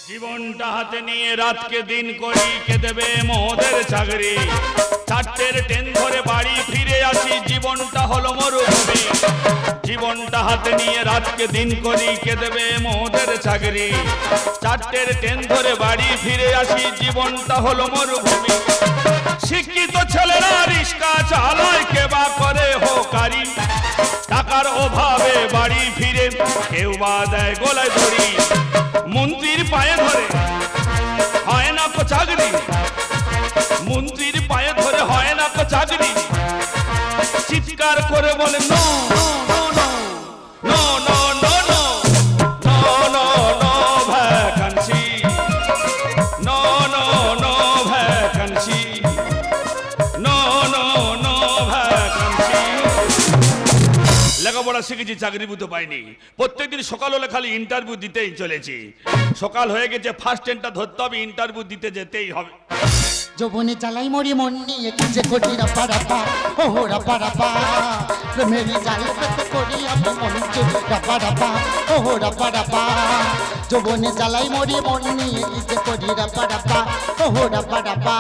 জীবনটা হাতে নিয়ে রাতকে দিন করি, কে দেবে মোদের চাকরি। চারটের ট্রেন ধরে বাড়ি ফিরে আসি, জীবনটা হলো মরুভূমি। জীবনটা হাতে নিয়ে রাতকে দিন করি, কে দেবে মোদের চাকরি। চারটের ট্রেন ধরে বাড়ি ফিরে আসি, জীবনটা হলো মরুভূমি। শিক্ষিত ছেলেরা রিস্কা চালায়, কে বা করে হোকারি। টাকার অভাবে বাড়ি ফিরে কেউ বা দেয় গলায় দড়ি। মন্ত্রীর পায়ে ধরে হয় না কো চাকরি, মন্ত্রীর পায়ে ধরে হয় না কো চাকরি। চিৎকার করে বলে no no no no no no no no no no vacancy, no no no vacancy, no no no vacancy. লেখাপড়া শিখেছি, চাকরি বুঝতে পাইনি। প্রত্যেকদিন সকাল হলে খালি ইন্টারভিউ দিতেই চলেছি। সকাল হয়ে গেছে, ফার্স্ট ট্রেনটা ধরতে হবে, ইন্টারভিউ দিতে যেতেই হবে। যৌবনে জ্বালাই মরি মন নিয়ে কি যে করি রাপা রাপা, ও রাপা রাপা। প্রেমের জাল পেতে করি আমি মন চুরি রাপা রাপা, ও রাপা রাপা। যৌবনে জ্বালাই মরি মন নিয়ে কি যে করি রাপা রাপা, ও রাপা রাপা।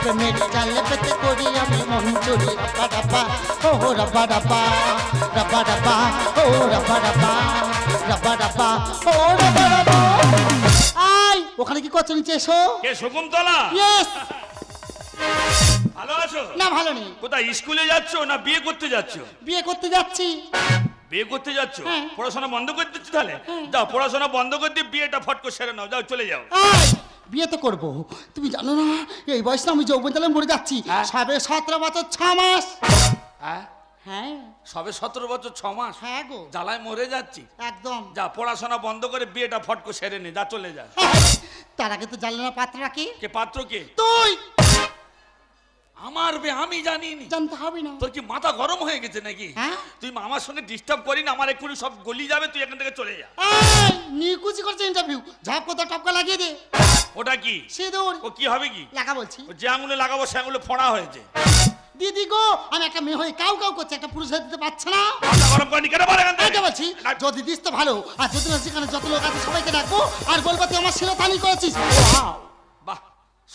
প্রেমের জাল পেতে করি আমি মন চুরি রাপা রাপা, ও রাপা রাপা। রাপা রাপা, ও রাপা রাপা, রাপা রাপা, ও রাপা রাপা। আই ওখানে কি করছো? নিচে এসো। কে শকুন্তলা? ইয়েস। ভালো আছো? না ভালো নেই। কোথায়, স্কুলে যাচ্ছ না বিয়ে করতে যাচ্ছ? বিয়ে করতে যাচ্ছি। বিয়ে করতে যাচ্ছ? হ্যাঁ। পড়াশোনা বন্ধ করে দিচ্ছ তাহলে? যাও পড়াশোনা বন্ধ করে দিয়ে বিয়েটা ফট করে সেরে নাও, যাও চলে যাও। বিয়ে তো করবো, তুমি জানো না এই বয়সে আমি যৌবন তালে মরে যাচ্ছি। সবে 17 বছর 6 মাস। হ্যাঁ সবে 17 বছর 6 মাস? হ্যাঁ গো, জ্বালায় মরে যাচ্ছি একদম। যা পড়াশোনা বন্ধ করে বিয়েটা ফট করে সেরে নে, যা চলে যা। তার আগে তো জানলে না পাত্রটা কি? কে পাত্র? কে? তুই। আমার বে আমি জানিনি। জানতে হবে না। তোর কি মাথা গরম হয়ে গেছে নাকি? তুই আমার সঙ্গে ডিস্টার্ব করি না, আমার এক্ষুনি সব গলি যাবে, তুই এখান থেকে চলে যা। নিকুচি করছে ইন্টারভিউ, ঝাপ কোথা টপকা লাগিয়ে দে। ওটা কি? সিঁদুর। ও কি হবে? কি লাগা বলছি? যে আঙুলে লাগাবো সে আঙুলে ফোড়া হয়েছে। দিদি গো, আমি একটা মেয়ে হয়ে কাউ কাউ করছে, একটা পুরুষ হয়ে দিতে পারছে না। মাথা গরম করেনি কেন বলে এখান থেকে? বলছি যদি দিস তো ভালো, আর যদি না সেখানে যত লোক আছে সবাইকে ডাকবো আর বলবো তুই আমার শিরোধানি করেছিস। বাহ,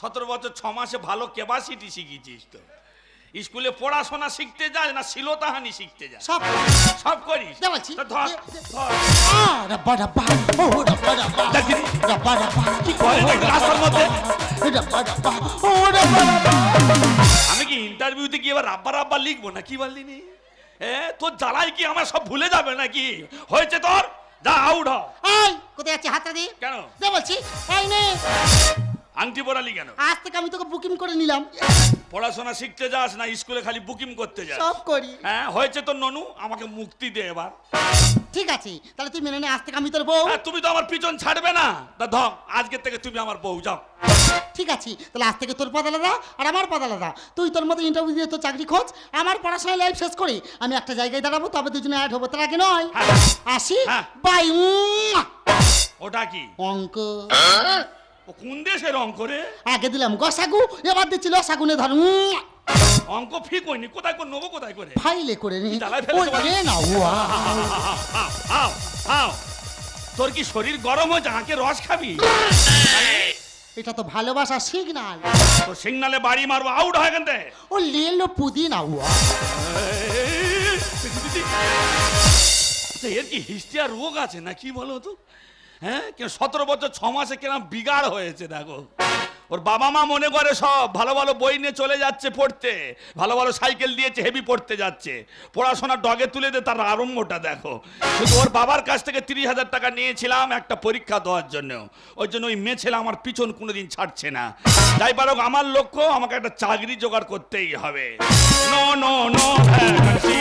17 বছর 6 মাসে ভালো ক্যাপাসিটি শিখেছিস তো। স্কুলে পড়াশোনা শিখতে যাস না শিলতাহানি শিখতে যাস? সব সব করিস। বলছি ধর রাব্বা রাব্বা, ও রাব্বা রাব্বা, রাব্বা রাব্বা। কি করে রাস্তার মধ্যে? রাব্বা রাব্বা, ও রাব্বা রাব্বা। আমি কি ইন্টারভিউতে কি এবার রাব্বা রাব্বা লিখবো না? কি বললি নি? তোর জ্বালাই কি আমার সব ভুলে যাবে নাকি? হয়েছে তোর, যা আউট হ। এই কোথায় যাচ্ছিস? হাতটা দি। কেন? যা বলছি। এই নে আংটি পরালি কেন? আজ থেকে আমি তোকে বুকিং করে নিলাম। পড়াশোনা শিখতে যাস না স্কুলে খালি বুকিং করতে যাস? সব করি। হয়েছে তোর ননু, আমাকে মুক্তি দে এবার। ঠিক আছে তাহলে তুই মেনে নে, আজ থেকে আমি তোর বউ। তুমি তো আমার পিছন ছাড়বে না, তা ধর আজকে থেকে তুমি আমার বউ, যাও। ঠিক আছে তাহলে আজ থেকে তোর পদ আলাদা আর আমার পদ আলাদা। তুই তোর মতো ইন্টারভিউ দিয়ে তোর চাকরি খোঁজ, আমার পড়াশোনা লাইফ শেষ করি আমি একটা জায়গায় দাঁড়াবো, তবে দুজনে অ্যাড হবো। তার আগে নয়। আসি বাই। ওটা কি? অঙ্ক। ও কোন দেশের অঙ্ক রে? আগে দিলাম গসাগু, এবার দিচ্ছিল সাগুনে ধর। অঙ্ক ফি কইনি, কোথায় করে নেবো? কোথায় করে? ফাইলে করে নি। তোর কি শরীর গরম হয়েছে? আঁকে রস খাবি? এটা তো ভালোবাসা সিগনাল। তো সিগনালে বাড়ি মারবো, আউট হয় এখান থেকে। ও লেলো পুদিনা হুয়া। এর কি হিস্ট্রিয়া রোগ আছে না কি বলো তো? 17 বছর 6 মাসে কিরম বিগাড় হয়েছে দেখো। ওর বাবা মা মনে করে সব ভালো ভালো বই নিয়ে চলে যাচ্ছে পড়তে, ভালো ভালো সাইকেল দিয়েছে, হেভি পড়তে যাচ্ছে, পড়াশোনা ডগে তুলে দে, তার আরম্ভটা দেখো। শুধু ওর বাবার কাছ থেকে 30,000 টাকা নিয়েছিলাম একটা পরীক্ষা দেওয়ার জন্য, ওই জন্য ওই মেয়ে ছেলে আমার পিছন কোনোদিন ছাড়ছে না। যাই পারুক আমার লক্ষ্য, আমাকে একটা চাকরি জোগাড় করতেই হবে। No no no vacancy,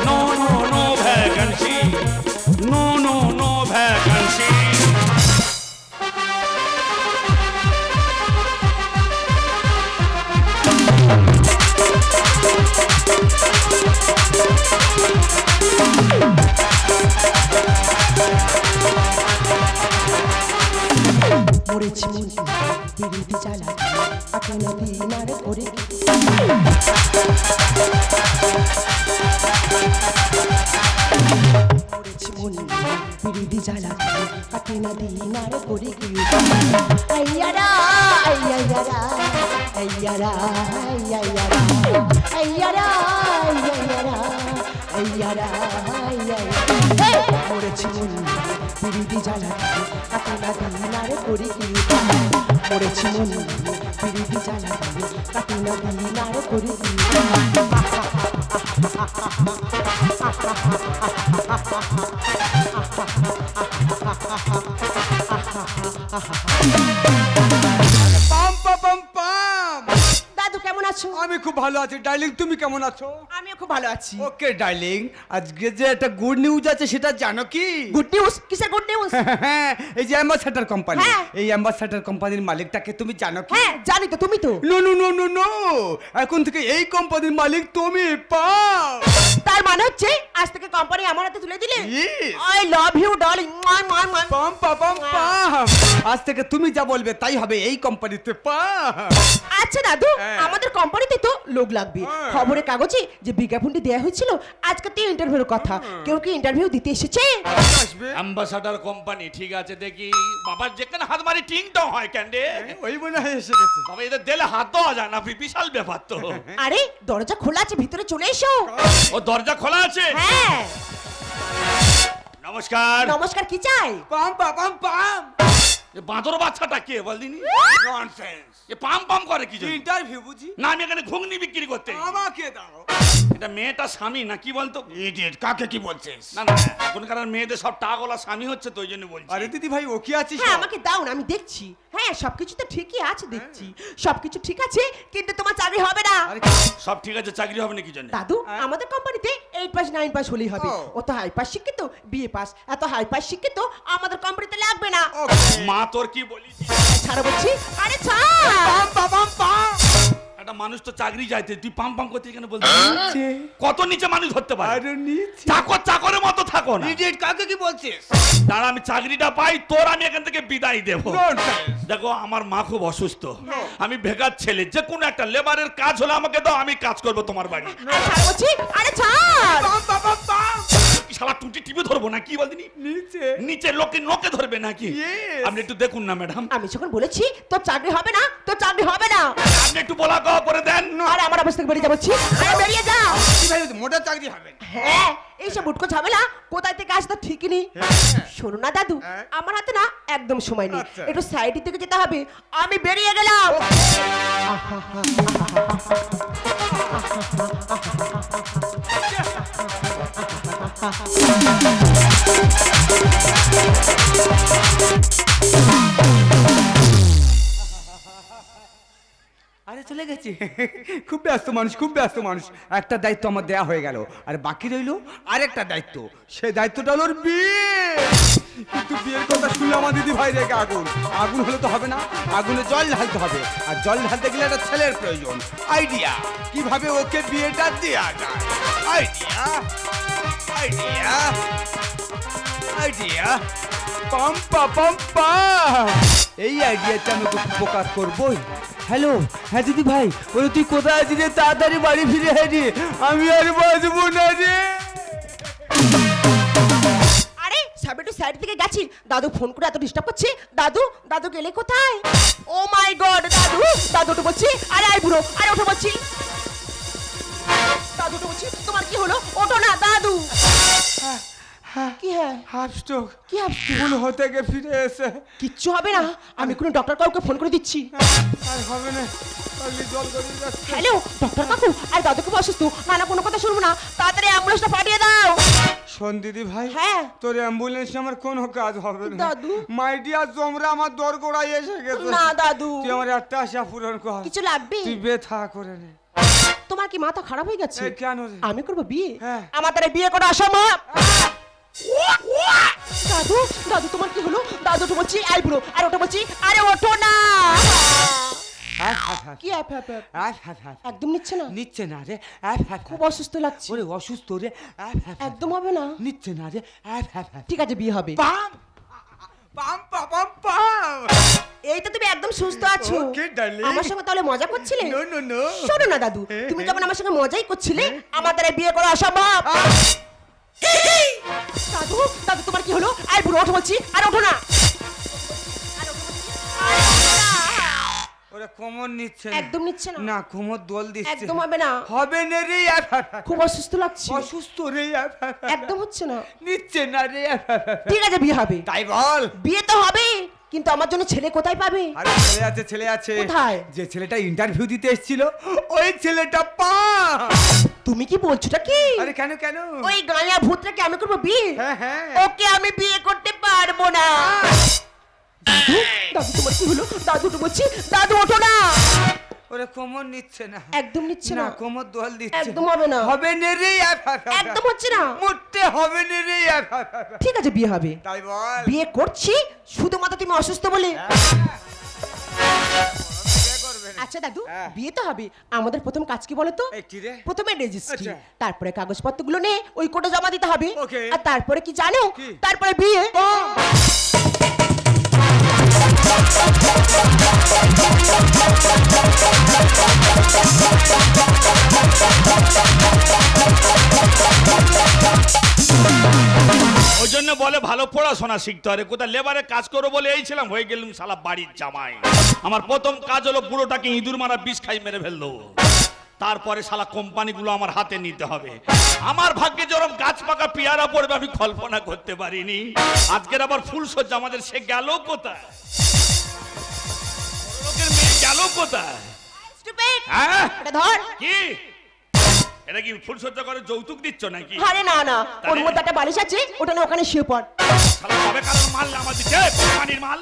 no no no vacancy, no no no vacancy. মরেছি বিরুদ্ধে চালা আপনার দিনারে করে মরেছি মন বিরুদ্ধে বিরোধী জ্বালা কাটে না দিন আর করি কি আইয়ারা আইয়ারা আইয়ারা আইয়ারা আইয়ারা আইয়ারা আইয়ারা আইয়ারা মরেছি মন বিরোধী জ্বালা কাটে না দিন আর করি কি মরেছি মন বিরোধী জ্বালা কাটে না দিন আর করি কি পাম পাম পাম। দাদু কেমন আছো? আমি খুব ভালো আছি ডার্লিং, তুমি কেমন আছো? আমিও খুব ভালো আছি। ওকে ডার্লিং, আজকে যে একটা গুড নিউজ আছে সেটা জানো কি? Good news? কিসের গুড নিউজ? এই যে অ্যাম্বাসেডর কোম্পানি, হ্যাঁ। এই অ্যাম্বাসেডর কোম্পানির মালিকটাকে তুমি জানো কি? হ্যাঁ জানি তো, তুমি তো। No no no no no, এখন থেকে এই কোম্পানির মালিক তুমি। পাও তার মানে হচ্ছে আজ থেকে কোম্পানি আমার হাতে তুলে দিলে? Yes. I love you darling. পাম পাম পাম। আজ থেকে তুমি যা বলবে তাই হবে এই কোম্পানিতে। পাম। আচ্ছা দাদু, হ্যাঁ। আমাদের কোম্পানিতে তো লোক লাগবে। হ্যাঁ। খবরের কাগজে যে বিজ্ঞাপনটি দেয়া হয়েছিল আজকে তো ইন্টারভিউর কথা, কেউ কি ইন্টারভিউ দিতে এসেছে? আসবে অ্যাম্বাসাডার কোম্পানি, ঠিক আছে দেখি। বাবা যেখানে হাত মারি টিংটং হয় কেন রে? ওই মনে হয় এসে গেছে। বাবা এদের দিলে হাত দেওয়া যায় না, বিশাল ব্যাপার তো। আরে দরজা খোলা আছে, ভিতরে চলে এসো। ও দরজা খোলা আছে? হ্যাঁ নমস্কার। নমস্কার, কি চাই? পাম পাম পাম। এ বাঁদর বাচ্চাটা কে বলদিনি? ননসেন্স। এ পাম পাম করে কি জন্য? ইন্টারভিউ বুঝি? না আমি এখানে ঘুগনি বিক্রি করতে। আমাকে দাও। এটা মেয়েটা স্বামী না কি বলতো? ইডিয়েট, কাকে কি বলছিস? না না, এখনকার মেয়েদের সব টাকলা স্বামী হচ্ছে তো, ওই জন্য বলছি। আরে দিদি ভাই, ও কি আছিস? হ্যাঁ আমাকে দাও না, আমি দেখছি। হ্যাঁ সবকিছু তো ঠিকই আছে, দেখছি সবকিছু ঠিক আছে, কিন্তু তোমার চাকরি হবে না। আরে সব ঠিক আছে, চাকরি হবে না কি জন্য? দাদু আমাদের কোম্পানিতে 8 পাস 9 পাস হলেই হবে। ও। ও তো হাই পাস শিক্ষিত, বিএ পাস। এত হাই পাস শিক্ষিত আমাদের কোম্পানিতে লাগবে না। মা তোর কি বলিস? ছাড়ো বলছি। আরে ছাড়। পাম পাম পাম। একটা মানুষ তো চাকরি যাইতে, তুই পাম পাম করতে কেন বলছিস? কত নিচে মানুষ ধরতে পারে? আরে নিচে। চাকর চাকরের মতো থাকো না। ইডিয়েট, কাকে কি বলছিস? দাঁড়া আমি চাকরিটা পাই, তোর আমি এখান থেকে বিদায় দেবো। ননসেন্স। দেখো আমার মা খুব অসুস্থ, আমি বেকার ছেলে, যে কোনো একটা লেবারের কাজ হলে আমাকে দাও, আমি কাজ করবো তোমার বাড়ি। আরে ছাড় বলছি। আরে ছাড়। পাম পাম পাম। কি শালা টুটি টিপে ধরবো না কি বলদিনি? নিচে। নিচে লোকে নোকে ধরবে নাকি? Yes. আপনি একটু দেখুন না ম্যাডাম, আমি যখন বলেছি তোর চাকরি হবে না, তোর চাকরি হবে না। আপনি একটু বলা কওয়া করে দেন। আর আমার অবস্থা থেকে বেরিয়ে যাচ্ছি। আরে বেরিয়ে যা। দিদি ভাই, মোটা চাকরি হবে। হ্যাঁ এইসব উটকো ঝামেলা কোথায় থেকে আসতো ঠিকই নেই। শোনো না দাদু, আমার হাতে না একদম সময় নেই, আচ্ছা। একটু সাইডের দিকে যেতে হবে। আমি বেরিয়ে গেলাম। আরে চলে গেছে। খুব ব্যস্ত মানুষ, খুব ব্যস্ত মানুষ। একটা দায়িত্ব আমার দেয়া হয়ে গেল, আর বাকি রইলো আরেকটা দায়িত্ব। সেই দায়িত্বটা হলো ওর বিয়ে। কিন্তু বিয়ের কথা শুনলে আমার দিদি ভাই রেগে আগুন। আগুন হলে তো হবে না, আগুনে জল ঢালতে হবে, আর জল ঢালতে গেলে একটা ছেলের প্রয়োজন। আইডিয়া, কিভাবে ওকে বিয়েটা দেয়া যায়। Idea idea idea. পাম পাম পাম। এই আইডিয়াতে আমি তোকে উপকার করবই। হ্যালো, হ্যাঁ দিদি ভাই, বলে তুই কোথায় আছিস রে? তাড়াতাড়ি বাড়ি ফিরে আয় রে, আমি আর বাঁচবো না রে। আরে সামনে একটু সাইড থেকে গেছি, দাদু ফোন করে এত ডিস্টার্ব করছে। দাদু দাদু গেলে কোথায়? ও মাই গড দাদু, দাদু তো বলছি। আরে আই বুড়ো, আরে ওঠো বলছি। দাদু তো বলছি, তোমার কি হলো? ওঠো না দাদু। কি হ্যাঁ? Heart stroke. কি ভাবছি? ভুল হতে গিয়ে ফিরে এসে। কিচ্ছু হবে না, আমি কোনো ডক্টর কাউকে ফোন করে দিচ্ছি। আর হবে না, কালকে জল গড়িয়ে যাচ্ছে। হ্যালো ডক্টর কাকু, আর দাদু খুব অসুস্থ, না না কোনো কথা শুনবো না, তাড়াতাড়ি অ্যাম্বুলেন্সটা পাঠিয়ে দাও। শোন দিদি ভাই, হ্যাঁ। তোর অ্যাম্বুলেন্স আমার কোনো কাজ হবে না। দাদু। মাই ডিয়ার জমরা আমার দর গোড়ায় এসে গেছে। না দাদু, তুই আমার একটা আশা পূরণ কর। কিছু লাগবে? তুই ব্যথা করে নে। তোমার কি মাথা খারাপ হয়ে গেছে? এ, কেন রে? আমি করবো বিয়ে? হ্যাঁ। আমার দ্বারা বিয়ে করা অসম্ভব। দাদু দাদু তোমার কি হলো? দাদু তো বলছি আই বুড়ো, আর ওটা বলছি আরে ওঠো না। কি অ্যাপ অ্যাপ অ্যাপ? একদম নিচ্ছে না, নিচ্ছে না রে। খুব অসুস্থ লাগছে। ওরে অসুস্থ রে। একদম হবে না। নিচ্ছে না রে। ঠিক আছে বিয়ে হবে। পাম পাম পাম পাম। এই তো তুমি একদম সুস্থ আছো। Okay, darling. আমার সঙ্গে তাহলে মজা করছিলে? No no no. শোনো না দাদু, তুমি যখন আমার সঙ্গে মজাই করছিলে, আমার দ্বারা বিয়ে করা অসম্ভব। দাদু দাদু তোমার কি হলো? আই বুড়ো ওঠো বলছি, আর ওঠো না। ওরা কোমর নিচ্ছে না। একদম নিচ্ছে না। না কোমর দোল দিচ্ছে। একদম হবে না। হবে না রে। খুব অসুস্থ লাগছে। অসুস্থ রে। একদম হচ্ছে না। নিচ্ছে না রে। ঠিক আছে বিয়ে হবে। তাই বল। বিয়ে তো হবে, কিন্তু আমার জন্য ছেলে কোথায় পাবে? আরে ছেলে আছে, ছেলে আছে। কোথায়? যে ছেলেটা ইন্টারভিউ দিতে এসেছিল ওই ছেলেটা পা। তুমি কি বলছোটা কি? আরে কেন কেন? ওই গায়া ভূতটাকে আমি করবো বিয়ে? হ্যাঁ হ্যাঁ। ওকে আমি বিয়ে করতে পারবো না। দাদু তোমার কি হলো? দাদু তো বলছি, দাদু ওঠো না। ওরে কোমর নিচ্ছে না। একদম নিচ্ছে না। কোমর দোল দিচ্ছে। একদম হবে না। হবে না রে। একদম হচ্ছে না। মুটতে হবে না রে। ঠিক আছে বিয়ে হবে। তাই বল। বিয়ে করছি শুধুমাত্র তুমি অসুস্থ বলে। আচ্ছা দাদু, বিয়ে তো হবে, আমাদের প্রথম কাজ কি বলো তো? কি রে? প্রথমে রেজিস্ট্রি, আচ্ছা। তারপরে কাগজপত্রগুলো নিয়ে ওই কোর্টে জমা দিতে হবে। ওকে। আর তারপরে কি জানো? কি? তারপরে বিয়ে। ওই জন্য বলে ভালো পড়াশোনা শিখতে হবে। কোথায় লেবারে কাজ করো বলে এই ছিলাম, হয়ে গেলাম শালা বাড়ির জামাই। আমার প্রথম কাজ হলো বুড়োটাকে ইঁদুর মারা বিষ খাই মেরে ফেললো। তারপরে শালা কোম্পানিগুলো আমার হাতে নিতে হবে। আমার ভাগ্যে যেরকম গাছ পাকা পেয়ারা পড়বে আমি কল্পনা করতে পারিনি। আজকের আবার ফুলসজ্জা আমাদের, সে গেল কোথায়? লোকের মেয়ে গেল কোথায়? Stupid! হ্যাঁ এটা ধর। কি এটা কি ফুলসজ্জা করে যৌতুক দিচ্ছ নাকি? আরে না না, ওর মধ্যে একটা বালিশ আছে, ওটা নিয়ে ওখানে শুয়ে পড়। শালা কবে কারণ মাল আমার দিচ্ছে কোম্পানির মাল।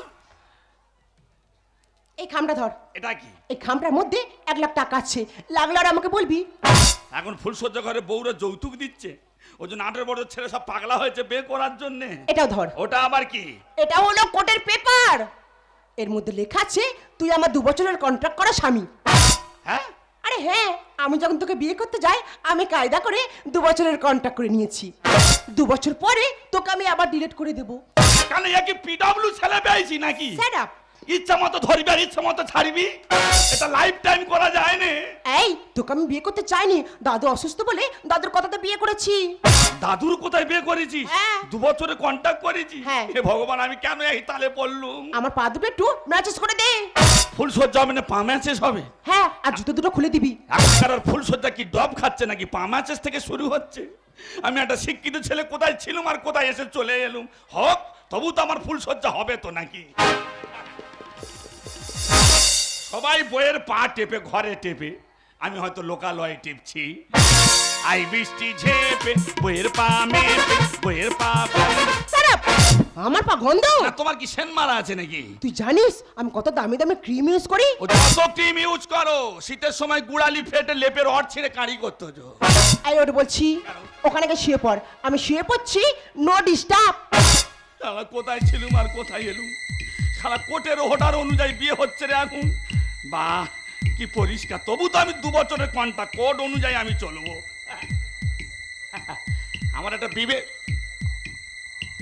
এই খামটা ধর। এটা কি? এই খামটার মধ্যে 1 লাখ টাকা আছে, লাগলে আর আমাকে বলবি। এখন ফুলসজ্জা করে বউরা যৌতুক দিচ্ছে, ওই জন্য 18 বছর ছেলে সব পাগলা হয়েছে বিয়ে করার জন্য। এটাও ধর। ওটা আবার কি? এটা হলো কোর্টের পেপার। এর মধ্যে লেখা আছে তুই আমার 2 বছরের কন্ট্রাক্ট করা স্বামী। হ্যাঁ আরে হ্যাঁ, আমি যখন তোকে বিয়ে করতে যাই আমি কায়দা করে 2 বছরের কন্ট্রাক্ট করে নিয়েছি। 2 বছর পরে তোকে আমি আবার ডিলিট করে দেবো। কেন কি পিডব্লিউ ছেলে পেয়েছি নাকি? Shut up! ইচ্ছা মতো ধরবি আর ইচ্ছা মতো ছাড়বি, এটা লাইফ টাইম করা যায় না। এই তোকে আমি বিয়ে করতে চাইনি, দাদু অসুস্থ বলে দাদুর কথাতে বিয়ে করেছি। দাদুর কোথায় বিয়ে করেছিস? হ্যাঁ। 2 বছরে কন্ট্যাক্ট করেছি। হ্যাঁ। হে ভগবান, আমি কেন এই তালে পড়লুম? আমার পা দুটো একটু ম্যাচেস করে দে। ফুলসজ্জা মানে পা ম্যাচেস হবে? হ্যাঁ, আর জুতো দুটো খুলে দিবি। এখনকার আর ফুলসজ্জা কি ডব খাচ্ছে নাকি? পা ম্যাচেস থেকে শুরু হচ্ছে। আমি একটা শিক্ষিত ছেলে, কোথায় ছিলাম আর কোথায় এসে চলে এলুম। হোক, তবু তো আমার ফুলসজ্জা হবে তো নাকি? সবাই বইয়ের পা টেপে ঘরে টেপে, আমি হয়তো লোকালয়ে টিপছি। আই বৃষ্টি ঝেপে বইয়ের পা মেপে, বইয়ের পা সারাপ, আমার পা গন্ধ। না, তোমার কি সেন মারা আছে নাকি? তুই জানিস আমি কত দামি দামি ক্রিম ইউজ করি? ও যত ক্রিম ইউজ করো, শীতের সময় গুড়ালি ফেটে লেপের অর ছিঁড়ে কাঁড়ি করতে হতো। আই ওটা বলছি, ওখানে গিয়ে শুয়ে পড়। আমি শুয়ে পড়ছি, নো ডিস্টার্ব। শালা কোথায় ছিলুম আর কোথায় এলুম? শালা কোর্টের অর্ডার অনুযায়ী বিয়ে হচ্ছে রে এখন। বাহ, কি পরিষ্কার। তবু তো আমি 2 বছরের কন্ট্রাক্ট, কোড অনুযায়ী আমি চলবো। আমার একটা বিবেক।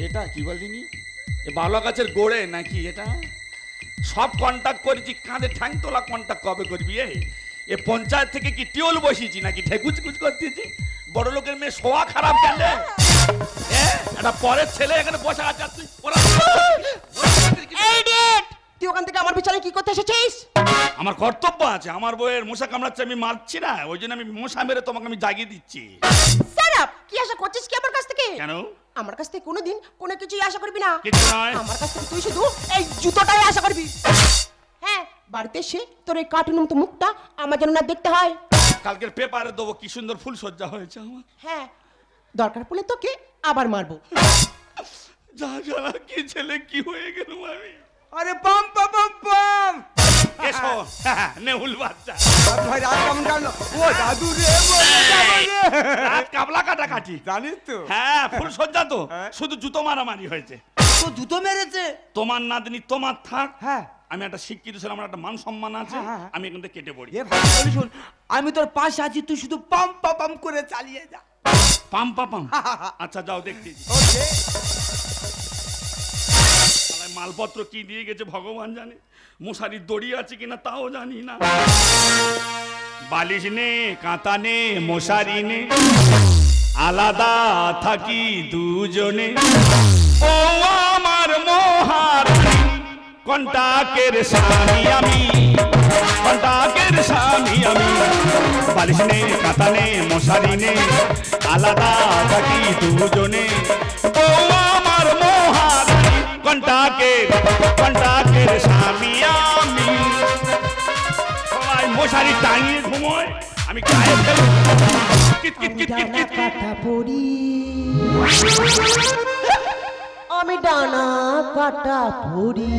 এটা কি বলিনি, এ বাউলা গাছের গোড়ে নাকি? এটা সব কন্ট্যাক্ট করেছি, কাঁধে ঠ্যাং তোলা কন্ট্যাক্ট কবে করবি? এ পঞ্চায়েত থেকে কি টিউল বসিয়েছি নাকি ঢেকুচ কুচ করতেছি? বড় লোকের মেয়ে শোয়া খারাপ কেন? একটা পরের ছেলে এখানে বসে আছে, আর তুই ইডিয়েট, তুই ওখান থেকে আমার পিছনে কি করতে এসেছিস? আমার কর্তব্য আছে, আমার বউয়ের মশা কামড়াচ্ছে, আমি মারছি না, ওই জন্য আমি মশা মেরে তোমাকে আমি জাগিয়ে দিচ্ছি। সারাপ, কি আশা করছিস কি আমার কাছ থেকে? কেন? আমার কাছ থেকে কোনোদিন কোনো কিছুই আশা করবি না। কিছু নয়। আমার কাছ থেকে তুই শুধু এই জুতোটাই আশা করবি। হ্যাঁ, বাড়িতে এসে তোর এই কার্টুন মতো মুখটা আমার যেন না দেখতে হয়। কালকের পেপারে দেবো কি সুন্দর ফুল সজ্জা হয়েছে আমার। হ্যাঁ, দরকার পড়লে তোকে আবার মারবো। যা জানা কি ছেলে কি হয়ে গেল আমি। আরে পাম পাম পাম পাম। এসো নেহুল বাচ্চা। ভাই রাত কেমন কাটলো? ও দাদু রে, মরে যাবো রে। রাত কাবলা কাটাকাটি। জানিস তো? হ্যাঁ, ফুল সজ্জা তো, হ্যাঁ। শুধু জুতো মারামারি হয়েছে। তো জুতো মেরেছে? তোমার নাতনি তোমার থাক। হ্যাঁ। আমি একটা শিক্ষিত ছেলে, আমার একটা মান সম্মান আছে, হ্যাঁ, হ্যাঁ। আমি এখান থেকে কেটে পড়ি। এ ভাই বলি শোন, আমি তোর পাশে আছি, তুই শুধু পাম পাম পাম করে চালিয়ে যা। পাম পাম। আচ্ছা যাও দেখতেছি। ওকে। মালপত্র কি দিয়ে গেছে ভগবান জানে, মশারির দড়ি আছে কিনা তাও জানি না। বালিশ নে, কাঁথা নে, মশারি নে, আলাদা থাকি দুজনে। ও আমার মহারানী কন্টাকের স্বামী আমি, কন্টাকের স্বামী আমি। বালিশ নে, কাঁথা নে, মশারি নে, আলাদা থাকি দুজনে। ও আমার মহারানী কন্টাকের স্বামী আমি। সবাই মশারি টাঙিয়ে ঘুমোয়, আমি গায়ে ফেলে kit kit kit kit kit. কাটা পড়ি, আমি ডানা কাটা পড়ি,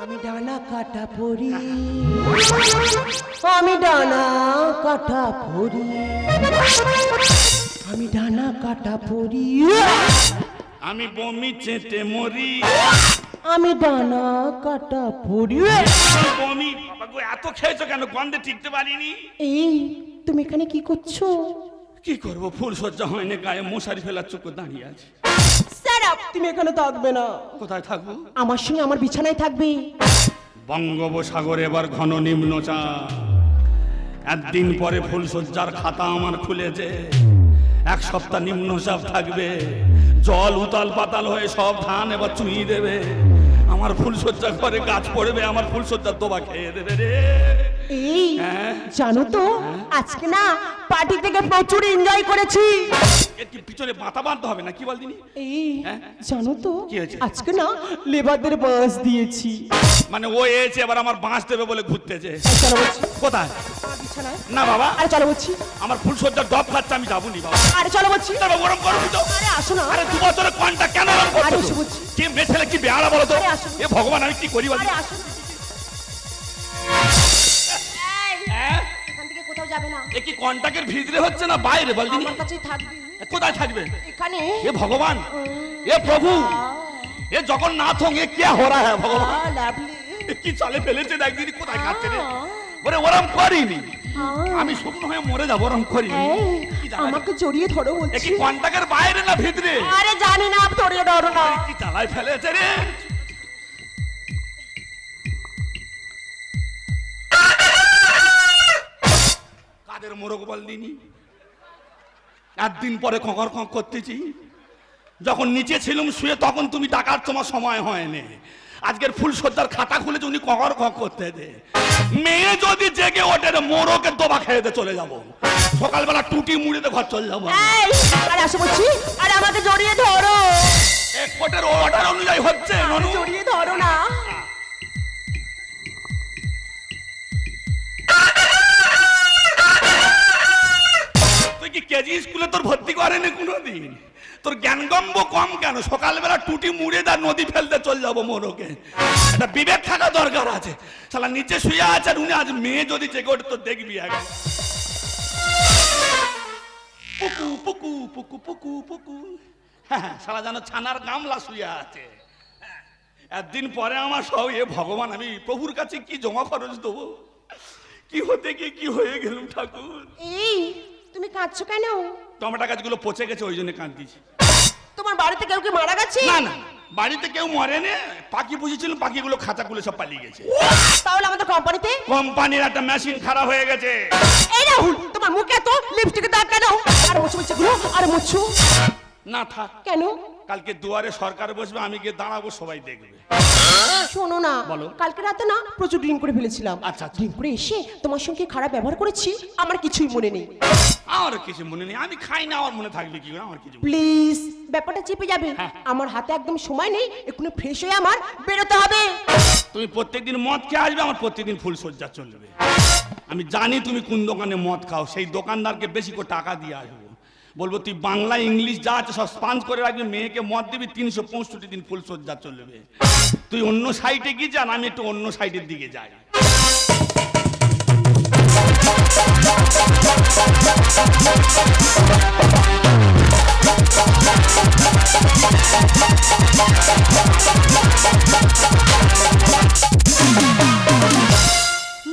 আমি ডানা কাটা পড়ি, আমি ডানা কাটা পড়ি, আমি ডানা কাটা পড়ি, আমি বমি চেটে মরি, আমি ডানা কাটা পড়ি। বমি। বাবা গো, এত খেয়েছো কেন? গন্ধে টিকতে পারিনি। এই তুমি এখানে কি করছো? কি করবো, ফুল সজ্জা হয়নি, গায়ে মশারি ফেলার চোখ দাঁড়িয়ে আছে। তুমি এখানে থাকবে না, কোথায় থাকবো? আমার সঙ্গে আমার বিছানায় থাকবে। বঙ্গোপসাগরে এবার ঘন নিম্নচাপ। একদিন পরে ফুলসজ্জার খাতা আমার খুলেছে। এক সপ্তাহ নিম্নচাপ থাকবে, জল উতাল পাতাল হয়ে সব ধান এবার চুইয়ে দেবে। আমার ফুলসজ্জা ঘরে গাছ পড়বে, আমার ফুলসজ্জার দোবা খেয়ে দেবে রে। এই জানো তো আজকে না পার্টি থেকে প্রচুর এনজয় করেছি। একটু পিছনে মাথা বাঁধতে হবে না, কি বল দিনি? এই জানো তো কি হয়েছে? আজকে না লেবারদের বাঁশ দিয়েছি। মানে ও এসে এবার আমার বাঁশ দেবে বলে ঘুরতেছে। চলো বলছি কোথায়? বিছানায়। না বাবা, আরে চলো বলছি। আমার ফুলসজ্জার ডব খাচ্ছে, আমি যাবো নি বাবা। আরে চলো বলছি। তবে ওরম করবি তো? আরে আসো না। আরে 2 বছরে কোনটা কেন ওরম আরে করছো? এসে বলছি। কি মেয়ে ছেলে কি বেয়ারা বলো তো? আরে আসো। এ ভগবান, আমি কি করি বল? আরে আসো। হ্যাঁ? এখান থেকে কোথাও যাবে না, এ কি কন্টাকের ভিতরে হচ্ছে না বাইরে বল দিনি? আমার কাছেই থাকবে। কোথায় থাকবে? এখানে। এ ভগবান, এ প্রভু, এ জগন্নাথ, এ কি हो रहा है ভগবান? লাভলি। এ কি চালে ফেলেছে একদিন, কোথায় খাচ্ছে রে? ওরে ওরম করিনি, আমি শুকনো হয়ে মরে যাবো, ওরম করিনি। কি জ্বালা রে? আমাকে জড়িয়ে ধরো এ বলছি। কি কন্টাকের বাইরে না ভিতরে? আরে জানি না, জড়িয়ে ধরো না। কি চালায় ফেলেছে রে? কাদের মোরগ বল দিনি? একদিন পরে ককর কক করতেছি। যখন নিচে ছিলাম শুয়ে তখন তুমি ডাকার তোমার সময় হয়নি। আজকের ফুলসজ্জার খাতা খুলে উনি ককর কক করতে দে। মেয়ে যদি জেগে ওঠে মোরকে দোবা খেয়ে চলে যাবো। সকালবেলা টুটি মুড়িতে ঘর চলে যাবো। এই আরে আসো বলছি। আরে আমাকে জড়িয়ে ধরো। এক কোটের অর্ডার অনুযায়ী হচ্ছে ননু। জড়িয়ে ধরো না। তুই কি কেজি স্কুলে তোর ভর্তি করেনি কোনোদিন? তোর জ্ঞানগম্য কম কেন? সকালবেলা টুটি মুড়ে দা নদী ফেলতে চল যাবো মোরকে। একটা বিবেক থাকা দরকার আছে। শালা নিচে শুয়ে আছে আর উনি আজ মেয়ে যদি জেগে ওঠে তো দেখবি আগে। পুকু পুকু পুকু পুকু পুকু। হ্যাঁ, শালা যেন ছানার গামলা শুয়ে আছে। একদিন পরে আমার সব এ ভগবান, আমি প্রভুর কাছে কি জমা খরচ দেবো? কি হতে গিয়ে কি হয়ে গেলাম ঠাকুর। এই তুমি কাঁদছো কেন? টমেটো গাছগুলো পচে গেছে, ওই জন্য কাঁদতেছি। তোমার বাড়িতে কেউ কি মারা গেছে? না না, বাড়িতে কেউ মরেনি। পাখি পুষেছিলাম, পাখিগুলো খাঁচাগুলো সব পালিয়ে গেছে। তাহলে আমাদের কোম্পানিতে? কোম্পানির একটা মেশিন খারাপ হয়ে গেছে। এই রাহুল, তোমার মুখে তো লিপস্টিকের দাগ কেন? আর মুছো বলছে গুলো, আর মুছো না থাক। কেন? কালকে দুয়ারে সরকার বসবে, আমি গিয়ে দাঁড়াবো, সবাই দেখবে। শোনো না, বলো। কালকে রাতে না প্রচুর ড্রিঙ্ক করে ফেলেছিলাম। আচ্ছা, আচ্ছা। ড্রিঙ্ক করে এসে তোমার সঙ্গে খারাপ ব্যবহার করেছি, আমার কিছুই মনে নেই। আমার কিছু মনে নেই, আমি খাই না, আমার মনে থাকবে কি করে? আমার কিছু মনে নেই। প্লিজ ব্যাপারটা চেপে যাবে। হ্যাঁ। আমার হাতে একদম সময় নেই, এক্ষুনি ফ্রেশ হয়ে আমার বেরোতে হবে। তুমি প্রত্যেকদিন মদ খেয়ে আসবে, আমার প্রত্যেকদিন ফুলসজ্জা চলবে। আমি জানি তুমি কোন দোকানে মদ খাও, সেই দোকানদারকে বেশি করে টাকা দিয়ে আসবো। বলবো তুই বাংলা ইংলিশ যা আছে সব স্পাঞ্জ করে রাখবি, মেয়েকে মদ দিবি, 365 দিন ফুলসজ্জা চলবে। তুই অন্য সাইডে গিয়ে যান, আমি একটু অন্য সাইডের দিকে যাই।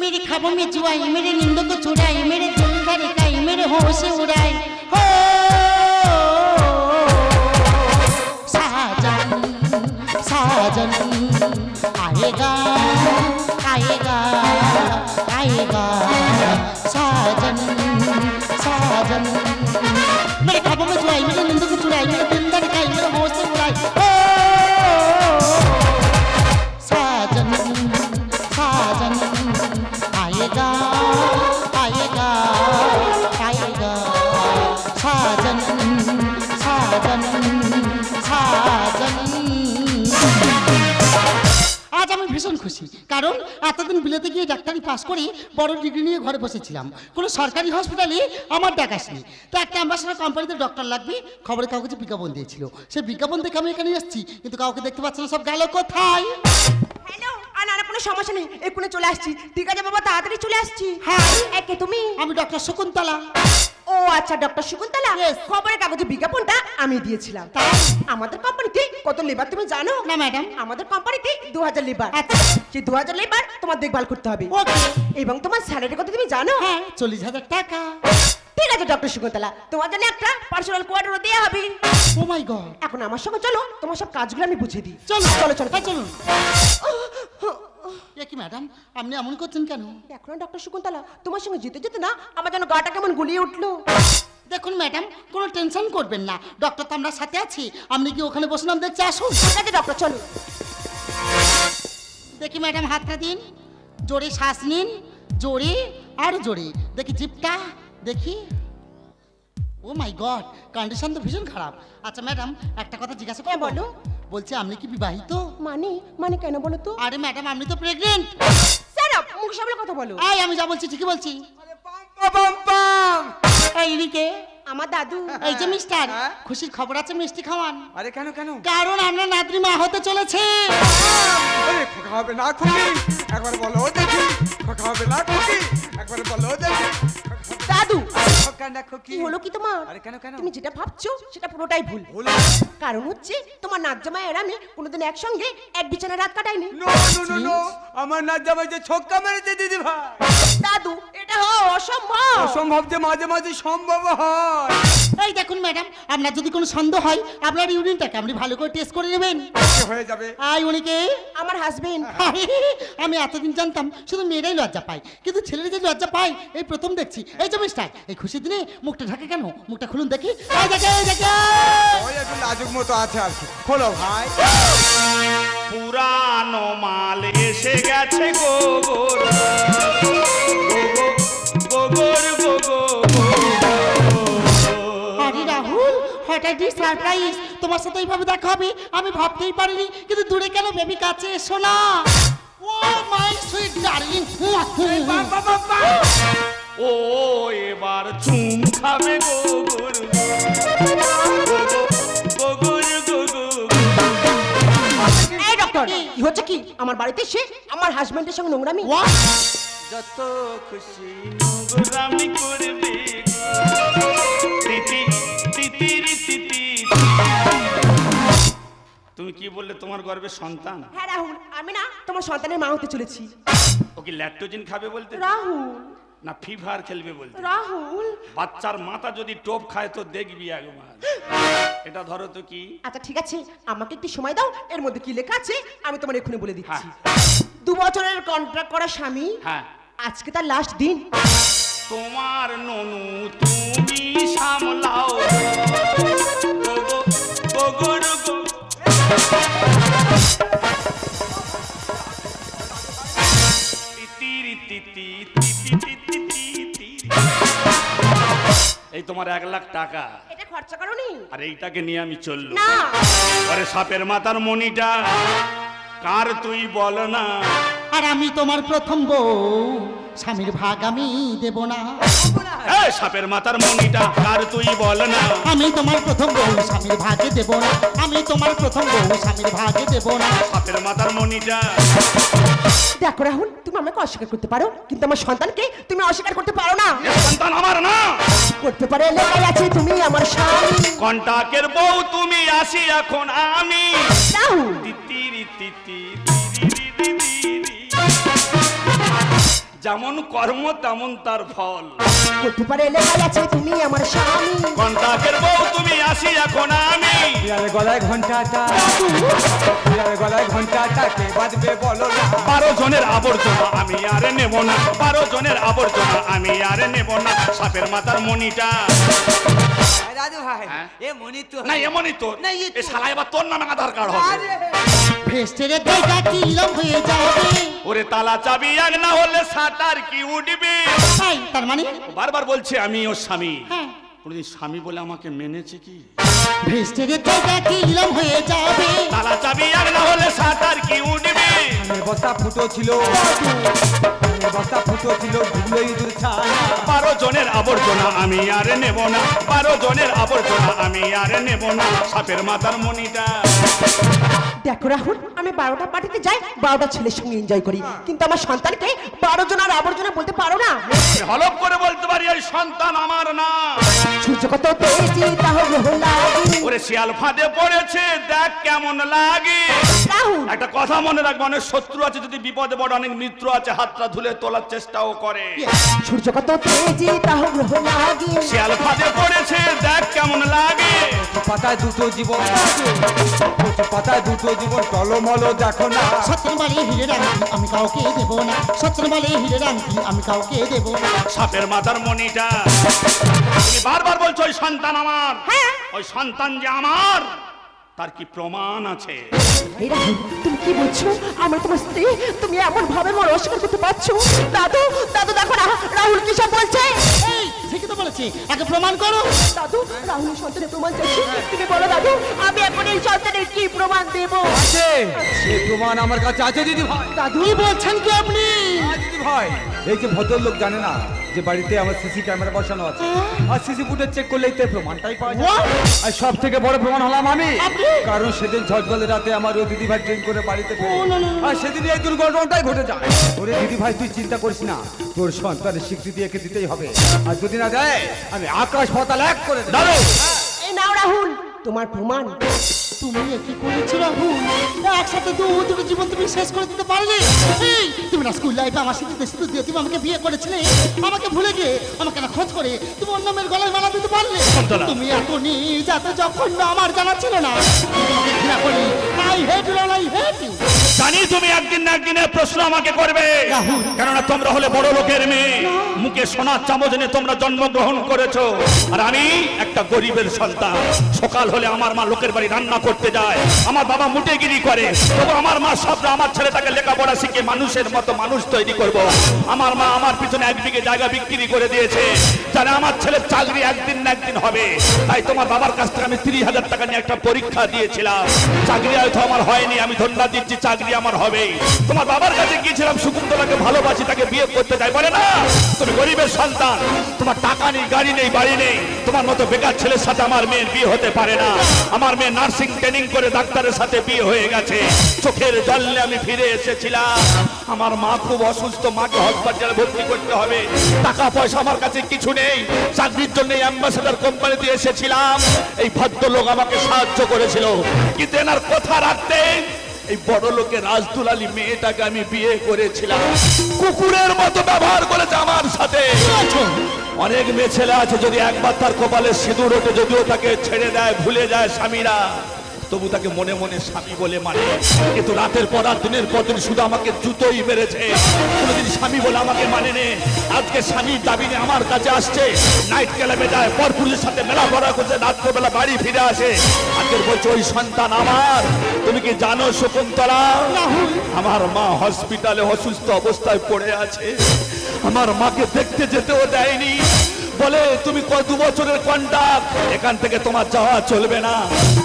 मेरे ख्वाबों में जो आई, मेरे नींदों को चुराई, मेरे दिल धड़काई, मेरे होश उड़ाई। हो साजन साजन आएगा आएगा आएगा साजन साजन। मेरे ख्वाबों में जो आई, मेरे नींदों को चुराई, मेरे दिल धड़काई, मेरे होश उड़ाई। हो খুশি, কারণ এতদিন বিলেতে গিয়ে ডাক্তারি পাস করে বড় ডিগ্রি নিয়ে ঘরে বসেছিলাম, কোনো সরকারি হসপিটালে আমার ডাক আসেনি। তো একটা অ্যাম্বাসেডর কোম্পানিতে ডক্টর লাগবে, খবরের কাগজে বিজ্ঞাপন দিয়েছিল, সেই বিজ্ঞাপন দেখে আমি এখানে এসেছি, কিন্তু কাউকে দেখতে পাচ্ছি না, সব গেল কোথায়? হ্যালো, আর কোনো সমস্যা নেই, এক্ষুনি চলে আসছি। ঠিক আছে বাবা, তাড়াতাড়ি চলে আসছি। হ্যাঁ। একে তুমি? আমি ডক্টর শকুন্তলা। ও আচ্ছা, ডক্টর শকুন্তলা। Yes. খবরের কাগজে বিজ্ঞাপনটা আমি দিয়েছিলাম। তাই? আমাদের কোম্পানিতে কত লেবার তুমি জানো? না ম্যাডাম। আমাদের কোম্পানিতে 2000 লেবার। আচ্ছা। সেই 2000 লেবার তোমার দেখভাল করতে হবে। ওকে। এবং তোমার স্যালারি কত তুমি জানো? হ্যাঁ, 40,000 টাকা। ঠিক আছে ডক্টর শকুন্তলা, তোমার জন্য একটা পার্সোনাল কোয়ার্টারও দেওয়া হবে। ও মাই গড। এখন আমার সঙ্গে চলো, তোমার সব কাজগুলো আমি বুঝিয়ে দিই। চলো চলো চলো হ্যাঁ, চলুন। এ কি ম্যাডাম, আপনি এমন করছেন কেন? এখন ডক্টর শকুন্তলা, তোমার সঙ্গে যেতে যেতে না আমার যেন গাটা কেমন গুলিয়ে উঠলো। দেখুন ম্যাডাম, কোনো টেনশন করবেন না, ডক্টর তো আমরা সাথে আছি, আপনি কি ওখানে বসলাম দেখছি, আসুন। ঠিক আছে ডক্টর, চলো। দেখি ম্যাডাম, হাতটা দিন, জোরে শ্বাস নিন, জোরে আর জোরে, দেখি জিপটা দেখি। ও মাই গড, কন্ডিশন তো ভীষণ খারাপ। আচ্ছা ম্যাডাম, একটা কথা জিজ্ঞাসা করবো? বলো। বলছি আপনি কি বিবাহিত? মানে কেন বলো তো? আরে ম্যাডাম, আপনি তো প্রেগনেন্ট। স্যার, মুখ সামলে কথা বলো। এই আমি যা বলছি ঠিকই বলছি। পাম পাম। এই রিকে, আমার দাদু। এই যে মিস্টার, হ্যাঁ? খুশির খবর আছে, মিষ্টি খাওয়ান। আরে কেন কেন? কারণ আমরা নাতনি মা হতে চলেছে। আরে খোকা হবে না খুকি, একবার বলো দেখি। খোকা হবে না খুকি, একবার বলো দেখি। দাদু, খোকা না খুকি। কি হলো কি তোমার? আরে কেন কেন? তুমি যেটা ভাবছো সেটা পুরোটাই ভুল। ভুল? কারণ হচ্ছে তোমার নাত জামাই আর আমি কোনোদিন একসঙ্গে এক বিছানায় রাত কাটাইনি। নো নো নো নো, আমার না জামাই যে ছক্কা মেরেছে দিদি ভাই। দাদু, এটা হওয়া অসম্ভব। অসম্ভব যে মাঝে মাঝে সম্ভব হয়। এই দেখুন ম্যাডাম, আপনার যদি কোনো সন্দেহ হয় আপনার ইউরিনটাকে আপনি ভালো করে টেস্ট করে নেবেন। কি হয়ে যাবে? আই উনিকে আমার হাজবেন্ড। আমি এতদিন জানতাম শুধু মেয়েরাই লজ্জা পায়, কিন্তু ছেলেরা যে লজ্জা পায় এই প্রথম দেখছি। এই যে মিস্টার, এই খুশির দিনে মুখটা ঢাকে কেন? মুখটা খুলুন দেখি। এই দেখে, এই দেখে। ওই একটু লাজুক মতো আছে আর কি। খোলো ভাই। পুরানো মাল এসে গেছে গোগর গোগর গোগর। আরে রাহুল, হঠাৎই সারপ্রাইজ, তোমার সাথে এইভাবে দেখা হবে আমি ভাবতেই পারিনি, কিন্তু দূরে কেন বেবি, কাছে এসো না। ও মাই সুইট ডার্লিং। ও এবার চুম খাবে গোগর গোগর গোগর। এই ডক্টর, কি হচ্ছে কি? আমার বাড়িতে এসে আমার হাজবেন্ডের সঙ্গে নোংরামি। যত খুশি নোংরামি করবে তিতি তিতির তিতি। তুমি কি বললে তোমার গর্ভে সন্তান? হ্যাঁ রাহুল, আমি না তোমার সন্তানের মা হতে চলেছি। ও কি ল্যাকটোজেন খাবে বলতে, রাহুল, না ফিভার খেলবে বলতে? রাহুল। বাচ্চার মাথা যদি টোপ খায় তো দেখবি একবার। এটা ধরো তো কি। আচ্ছা ঠিক আছে, আমাকে একটু সময় দাও, এর মধ্যে কি লেখা আছে আমি তোমার এক্ষুনি বলে দিচ্ছি। হ্যাঁ। 2 বছরের কন্ট্রাক্ট করা স্বামী, হ্যাঁ, আজকে তার লাস্ট দিন। তোমার ননু তুমি সামলাও গোগর গোগর। তিতিরি তিতি তিতি তিতি তিতি। এই তোমার 1 লাখ টাকা, এটা খরচা করোনি? আর এইটাকে নিয়ে আমি চললো। না। আরে সাপের মাথার মণিটা কার তুই বল না। আর আমি তোমার প্রথম বউ, স্বামীর ভাগ আমি দেব না। এই সাপের মাথার মণিটা কার তুই বল না। আমি তোমার প্রথম বউ, স্বামীর ভাগে দেব না। আমি তোমার প্রথম বউ, স্বামীর ভাগে দেব না। সাপের মাথার মণিটা। দেখো রাহুল, তুমি আমাকে অস্বীকার করতে পারো, কিন্তু আমার সন্তানকে তুমি অস্বীকার করতে পারো না। এ সন্তান আমার না। করতে পারে, লেখাই আছে তুমি আমার স্বামী। কন্টাকের বউ তুমি, আসি এখন আমি। রাহুল, তিতিরি তিতি তিতিরি তিতিরি। যেমন কর্ম তেমন তার ফল। করতে পারে, লেখাই আছে তুমি আমার স্বামী। কন্টাকের বউ তুমি, আসি এখন আমি। বিড়াল গলায় ঘন্টাটা, বিড়াল গলায় ঘন্টাটা কে বাঁধবে বলো না। 12 জনের আবর্জনা আমি আর নেব না। 12 জনের আবর্জনা আমি আর নেব না। সাপের মাথার মণিটা। দাদু ভাই, হ্যাঁ? এ মনি তো না এমনই তো। না, এ এ শালা এবার তোর নামে আধার কার্ড হবে। ভেস্টের জায়গা কি লম হয়ে যাবে। ওরে তালা চাবি এক না হলে সাটার কি উঠবে। তাই তার মানে? বারবার বলছে আমি ওর স্বামী। হ্যাঁ। কোনদিন স্বামী বলে আমাকে মেনেছে কি? ভেস্টের জায়গা কিলাম হয়ে যাবে। তালা চাবি আর না হলে সাঁতার কি উঠবে? বস্তা ফুটো ছিল, বস্তা ফুটো ছিল, ঢুকলো ইঁদুর ছানা। 12 জনের আবর্জনা আমি আর নেব না, 12 জনের আবর্জনা আমি আর নেব না, সাপের মাথার মনিটা। দেখো রাহুল, আমি 12টা পার্টিতে যাই, 12টা ছেলের সঙ্গে এনজয় করি, কিন্তু আমার সন্তানকে 12 জন আর আবর্জনা বলতে পারো না। হলপ করে বলতে পারি এই সন্তান আমার না। সূর্য কত তেজি তাহলে লাগে। ওরে শিয়াল ফাঁদে পড়েছে দেখ কেমন লাগে। রাহুল, একটা কথা মনে রাখবো, অনেক শত্রু আছে, যদি বিপদে পড়ে অনেক মিত্র আছে, হাতটা ধুলে তোলার চেষ্টাও করে। সূর্য কত তেজি তাহলে লাগে। শিয়াল ফাঁদে পড়েছে দেখ কেমন লাগে। পাতায় দুটো জীবন, পাতায় দুটো জীবন, টলমল দেখো না। সত্যের বলে হিরের আংটি আমি কাউকে দেব না, সত্যের বলে হিরের আংটি আমি কাউকে দেব না। সাপের মাথার মনিটা। তুমি বারবার বলছো ওই সন্তান আমার। হ্যাঁ। ওই সন্তান যে আমার তার কি প্রমাণ আছে? এই রাহুল, তুমি কি বলছো? আমরা তোমার স্ত্রী, তুমি এমন ভাবে আমার অস্বীকার করতে পারছো? দাদু, দাদু দেখো না রাহুল কি সব বলছে। এই ঠিকই তো বলেছি, আগে প্রমাণ করো। দাদু, রাহুল সন্তানের প্রমাণ চাইছি, তুমি বলো দাদু, আমি এখন এই সন্তানের কি প্রমাণ দেব? আছে, সে প্রমাণ আমার কাছে আছে দিদি ভাই। দাদু বলছেন কি আপনি? দিদি ভাই, এই যে ভদ্রলোক জানে না যে বাড়িতে আমার সিসি ক্যামেরা বসানো আছে, আর সিসি ফুটেজ চেক করলেই তো প্রমাণটাই পাওয়া যায়। What? আর সব থেকে বড় প্রমাণ হলাম আমি, আপনি? কারণ সেদিন ঝটবলে রাতে আমার ওই দিদি ভাই ট্রেন করে বাড়িতে ফেরে। Oh, no, no, no. আর সেদিন এই দুর্ঘটনাটাই ঘটে যায়। ওরে দিদি ভাই, তুই চিন্তা করিস না, তোর সন্তানের স্বীকৃতি একে দিতেই হবে, আর যদি না দেয় আমি আকাশ পাতাল এক করে দেব। দাঁড়ো। এই নাও রাহুল তোমার প্রমাণ। তুমি কি করেছো রাহুল? একসাথে দুটো জীবন তুমি শেষ করে দিতে পারলে? এই তুমি না স্কুল লাইফে আমার সাথে স্কুল দিয়ে তুমি আমাকে বিয়ে করেছিলে, আমাকে ভুলে গিয়ে আমাকে না খোঁজ করে তুমি অন্য মেয়ের গলায় মালা দিতে পারলে? সন্তানা। তুমি এখনই যাতে যখন আমার জানা ছিল না, আমি তোমাকে ঘৃণা করি। I hate you, I hate you. জানি তুমি একদিন না একদিনের প্রশ্ন আমাকে করবে, রাহুল। কেননা তোমরা হলে বড় লোকের মেয়ে, মুখে সোনার চামচ নিয়ে তোমরা জন্মগ্রহণ করেছো, আর আমি একটা গরিবের সন্তান। সকাল হলে আমার মা লোকের বাড়ি রান্না করতে যায়, আমার বাবা মুটেগিরি করে, তবু আমার মা স্বপ্ন আমার ছেলেটাকে লেখাপড়া শিখে মানুষের মতো মানুষ তৈরি করব। আমার মা আমার পিছনে 1 বিঘে জায়গা বিক্রি করে দিয়েছে, জানে আমার ছেলের চাকরি একদিন না একদিন হবে। তাই তোমার বাবার কাছ থেকে আমি 30,000 টাকা নিয়ে একটা পরীক্ষা দিয়েছিলাম, চাকরি হয়তো আমার হয়নি, আমি ধন্যবাদ দিচ্ছি, চাকরি আমার হবেই। তোমার বাবার কাছে গিয়েছিলাম, শকুন্তলাকে ভালোবাসি, তাকে বিয়ে করতে চাই, বলে না তুমি গরিবের সন্তান, তোমার টাকা নেই, গাড়ি নেই, বাড়ি নেই, তোমার মতো বেকার ছেলের সাথে আমার মেয়ের বিয়ে হতে পারে না। আমার মেয়ে নার্সিং ট্রেনিং করে ডাক্তারের সাথে বিয়ে হয়ে গেছে। চোখের জল নিয়ে আমি ফিরে এসেছিলাম, আমার মা খুব অসুস্থ, মাকে হসপিটালে ভর্তি করতে হবে, টাকা পয়সা আমার কাছে কিছু নেই, চাকরির জন্য অ্যাম্বাসেডর কোম্পানিতে এসেছিলাম, এই ভদ্রলোক আমাকে সাহায্য করেছিল, কিন্তু এনার কথা রাখতে এই বড় লোকের রাজদুলালি মেয়েটাকে আমি বিয়ে করেছিলাম। কুকুরের মতো ব্যবহার করেছে আমার সাথে। অনেক মেয়ে ছেলে আছে, যদি একবার তার কপালে সিঁদুর ওঠে, যদিও তাকে ছেড়ে দেয়, ভুলে যায় স্বামীরা, তবু তাকে মনে মনে স্বামী বলে মানে। কিন্তু রাতের পর রাত, দিনের পর দিন শুধু আমাকে জুতোই মেরেছে, কোনোদিন স্বামী বলে আমাকে মানে নে। আজকে স্বামীর দাবি নিয়ে আমার কাছে আসছে, নাইট ক্লাবে যায়, পরপুরের সাথে মেলা ভরা করছে, রাত্রেবেলা বাড়ি ফিরে আসে। আজকের বলছে ওই সন্তান আমার। তুমি কি জানো শকুন্তলা, আমার মা হসপিটালে অসুস্থ অবস্থায় পড়ে আছে, আমার মাকে দেখতে যেতেও দেয়নি, বলে তুমি 2 বছরের কন্ট্রাক্ট, এখান থেকে তোমার যাওয়া চলবে না।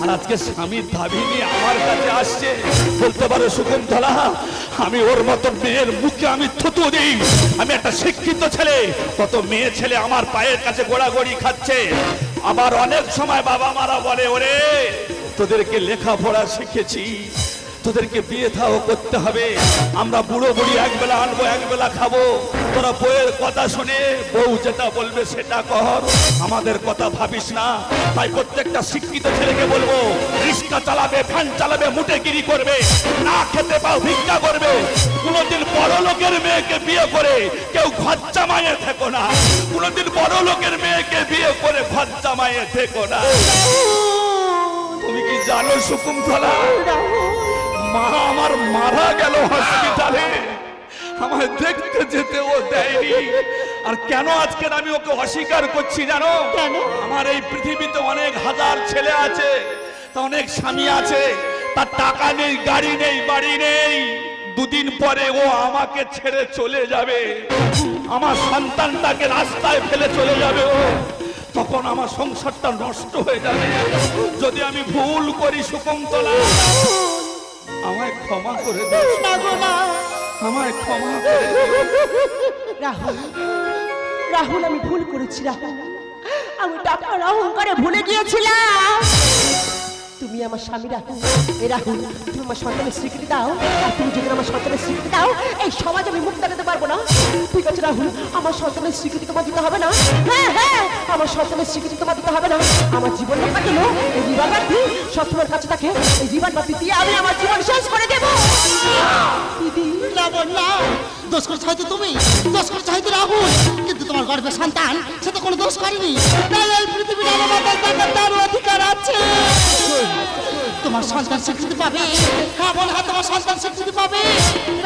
আর আজকে স্বামীর দাবি নিয়ে আমার কাছে আসছে, বলতে পারো শকুন্তলা, আমি ওর মতো মেয়ের মুখে আমি থুতু দিই, আমি একটা শিক্ষিত ছেলে, কত মেয়ে ছেলে আমার পায়ের কাছে গোড়াগড়ি খাচ্ছে। আবার অনেক সময় বাবা মারা বলে, ওরে তোদেরকে লেখাপড়া শিখেছি, তোদেরকে বিয়ে থাও করতে হবে, আমরা বুড়ো বুড়ি একবেলা আনবো, একবেলা খাবো, তোরা বউয়ের কথা শুনে বউ যেটা বলবে সেটা কর, আমাদের কথা ভাবিস না। তাই প্রত্যেকটা শিক্ষিত ছেলেকে বলবো, রিক্সা চালাবে, ভ্যান চালাবে, মুটেগিরি করবে, না খেতে পাও ভিক্ষা করবে, কোনোদিন বড় লোকের মেয়েকে বিয়ে করে কেউ ঘর জামাইয়ে থেকো না, কোনোদিন বড় লোকের মেয়েকে বিয়ে করে ঘর জামাইয়ে থেকো না। তুমি কি জানো শকুন্তলা, মা আমার মারা গেল হসপিটালে, আমায় দেখতে যেতেও দেয়নি। আর কেন আজকে আমি ওকে অস্বীকার করছি জানো? আমার এই পৃথিবীতে অনেক হাজার ছেলে আছে, তা অনেক স্বামী আছে, তার টাকা নেই, গাড়ি নেই, বাড়ি নেই, 2 দিন পরে ও আমাকে ছেড়ে চলে যাবে, আমার সন্তানটাকে রাস্তায় ফেলে চলে যাবে ও। তখন আমার সংসারটা নষ্ট হয়ে যাবে। যদি আমি ভুল করি শকুন্তলা, আমায় ক্ষমা করে দাও, আমায় ক্ষমা করে দাও। রাহুল, রাহুল, আমি ভুল করেছি রাহুল, আমি টাকার অহংকারে ভুলে গিয়েছিলাম। তুমি আমার স্বামী রাহুল, এ রাহুল, তুমি আমার সন্তানের স্বীকৃতি দাও। আর তুমি যদি আমার সন্তানের স্বীকৃতি দাও, এই সমাজে আমি মুখ দেখাতে পারবো না। ঠিক আছে রাহুল, আমার সন্তানের স্বীকৃতি তোমার দিতে হবে না। হ্যাঁ হ্যাঁ, আমার সন্তানের স্বীকৃতি তোমার দিতে হবে না। আমার জীবনটা কাটলো এই জীবন বাতি সব তোমার কাছে থাকে। এই জীবন বাতি দিয়ে আমি আমার জীবন শেষ করে দেবো। দিদি লাবণ্যা, দোষ করছে হয়তো তুমি, দোষ করছে হয়তো রাহুল, কিন্তু তোমার গর্ভের সন্তান সে তো কোনো দোষ করেনি। তাই এই পৃথিবীর আমার মাথায় থাকার তার অধিকার আছে। তোমার সন্তান স্বীকৃতি পাবে, হ্যাঁ বল, হ্যাঁ তোমার সন্তান স্বীকৃতি পাবে।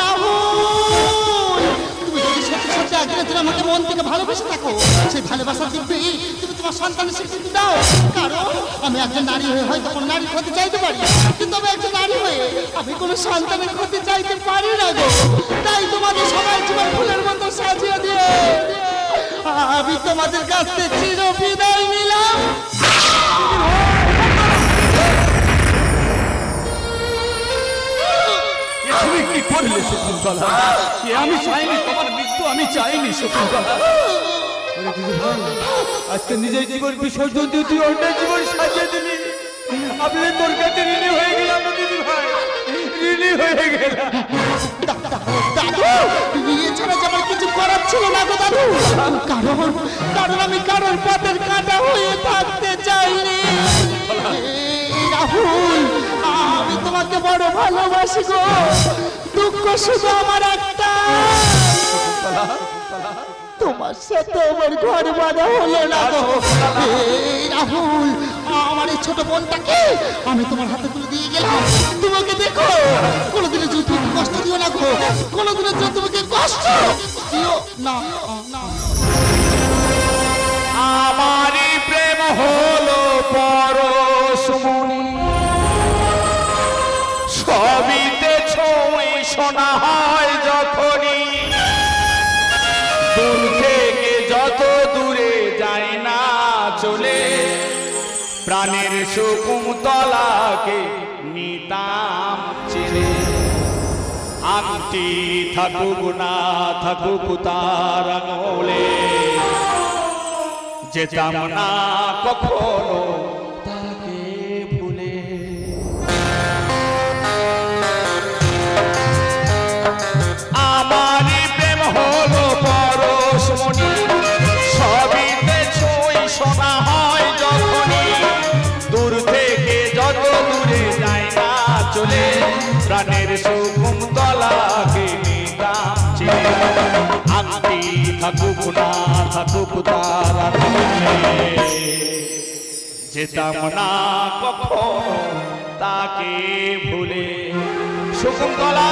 রাহুল, তুমি যদি সত্যি সত্যি একদিনের জন্য আমাকে মন থেকে ভালোবেসে থাকো, সেই ভালোবাসা দিব্যে তুমি তোমার সন্তানের স্বীকৃতি দাও। কারণ আমি একজন নারী হয়ে হয়তো কোনো নারীর ক্ষতি চাইতে পারি, কিন্তু আমি একজন নারী হয়ে আমি কোনো সন্তানের ক্ষতি চাইতে পারি না গো। তাই তোমাদের সবাই জীবন ফুলের মতো সাজিয়ে দিয়ে আমি তোমাদের কাছ থেকে চির বিদায় নিলাম। তুমি কি করলে শকুন্তলা? আমি চাইনি তোমার মৃত্যু, আমি চাইনি শকুন্তলা। আজকে নিজের জীবন বিসর্জন দিয়ে তুই অন্যের জীবন সাজিয়ে দিলি। আপনি তোর কাছে ঋণী হয়ে গেলাম দিদি ভাই, ঋণী হয়ে গেলাম। দাদু, এছাড়া যে আমার কিছু করার ছিল না গো দাদু। কারণ আমি কারোর পথের কাঁটা হয়ে থাকতে চাইনি। রাহুল, আমি তোমাকে বড় ভালোবাসি গো। দুঃখ শুধু আমার একটা, তোমার সাথে আমার ঘর বাঁধা হলো না গো। রাহুল, আমার এই ছোট বোনটাকে আমি তোমার হাতে তুলে দিয়ে গেলাম। তোমাকে দেখো, কোনোদিনের জন্য তুমি কষ্ট দিও না গো, কোনোদিনের জন্য তোমাকে কষ্ট দিও না। আমারই প্রেম হলো পরশমণি, সবিতে ছুঁই শোনা হয় যখনই, দূর থেকে যত দূরে যায় না চলে, প্রাণের শকুন্তলাকে নিতাম চিনে। আংটি থাকুক না থাকুক তার আঙুলে, যেতাম না কখনো তাকে ভুলে। আমারই প্রেম হলো পরশমণি, সবিতে ছুঁই শোনা হয় যখনই, দূর থেকে যত দূরে যায় না চলে, প্রাণের শকুন্তলাকে নিতাম চিনে। আংটি থাকুক না থাকুক তার আঙুলে, যেতাম না কখনো তাকে ভুলে। শকুন্তলা